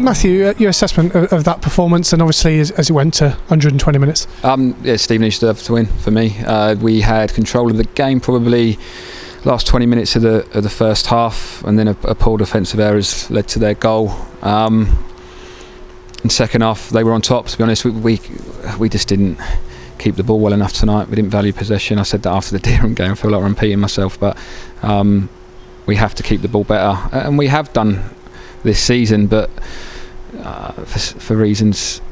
Matthew, your assessment of that performance, and obviously as it went to 120 minutes. Yeah, Stevenage deserved to win for me. We had control of the game probably last 20 minutes of the first half, and then a poor defensive errors led to their goal. In second half, they were on top. To be honest, we just didn't keep the ball well enough tonight. We didn't value possession. I said that after the Dereham game. I feel like I'm repeating myself, but we have to keep the ball better, and we have done this season, but for reasons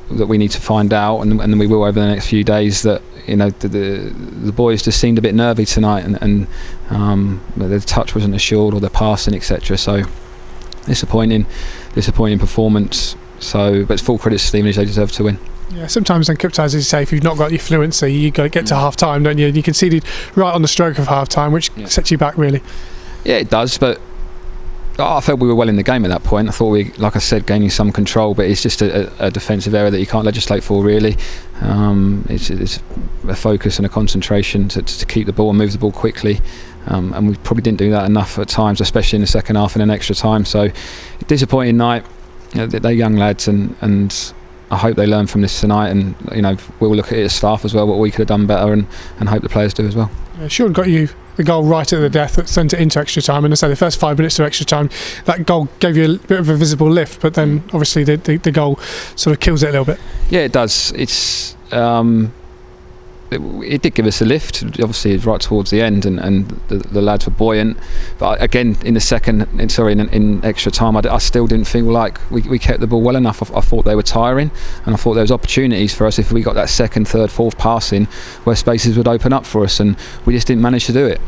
that we need to find out, and we will over the next few days. That the boys just seemed a bit nervy tonight, and their touch wasn't assured, or their passing, etc. So disappointing performance. So, but it's full credit to Stevenage, they deserve to win. Yeah, sometimes then Cupta, as you say, if you've not got your fluency, you got to get to half time, don't you? You conceded right on the stroke of half time, which sets you back really. Yeah, it does, but I felt we were well in the game at that point. I thought we, like I said, gaining some control, but it's just a defensive error that you can't legislate for, really. It's a focus and a concentration to keep the ball and move the ball quickly, and we probably didn't do that enough at times, especially in the second half and an extra time. So, disappointing night. They're young lads, and I hope they learn from this tonight, and we'll look at it as staff as well, what we could have done better, and hope the players do as well. Yeah, Sean got you the goal right at the death that sent it into extra time, and I say the first 5 minutes of extra time, that goal gave you a bit of a visible lift, but then obviously the goal sort of kills it a little bit. Yeah, it does. It did give us a lift, obviously right towards the end, and the lads were buoyant, but again in extra time I still didn't feel like we kept the ball well enough. I thought they were tiring, and I thought there was opportunities for us if we got that second, third, fourth pass in where spaces would open up for us, and we just didn't manage to do it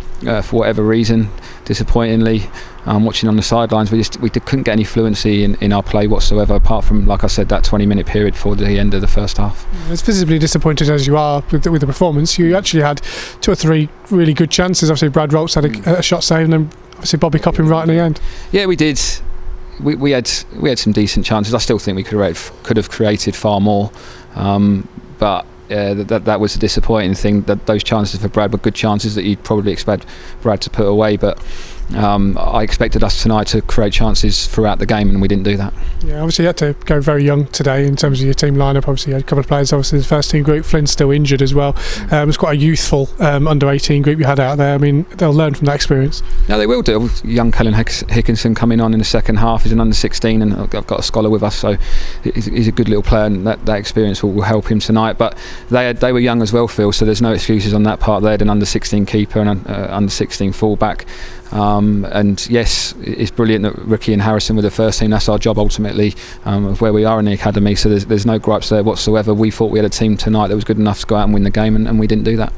for whatever reason. Disappointingly, watching on the sidelines, we couldn't get any fluency in our play whatsoever, apart from, like I said, that 20-minute period for the end of the first half. As visibly disappointed as you are with the performance, you actually had 2 or 3 really good chances. Obviously Brad Roltz had a shot save, and then obviously Bobby Copping right in the end. Yeah, we did. We had some decent chances. I still think we could have created far more, but that was a disappointing thing. That those chances for Brad were good chances that you'd probably expect Brad to put away, but I expected us tonight to create chances throughout the game, and we didn't do that. Yeah, obviously you had to go very young today in terms of your team lineup. Obviously you had a couple of players, obviously the first team group, Flynn's still injured as well. It's quite a youthful under 18 group you had out there. I mean, they'll learn from that experience. No, they will do. Young Kellen Hickinson coming on in the second half. He's an under 16, and I've got a scholar with us, so he's a good little player, and that experience will help him tonight. But they were young as well, Phil, so there's no excuses on that part. They had an under 16 keeper and an under 16 fullback. And yes, it's brilliant that Ricky and Harrison were the first team. That's our job ultimately, of where we are in the academy, so there's no gripes there whatsoever. We thought we had a team tonight that was good enough to go out and win the game, and we didn't do that.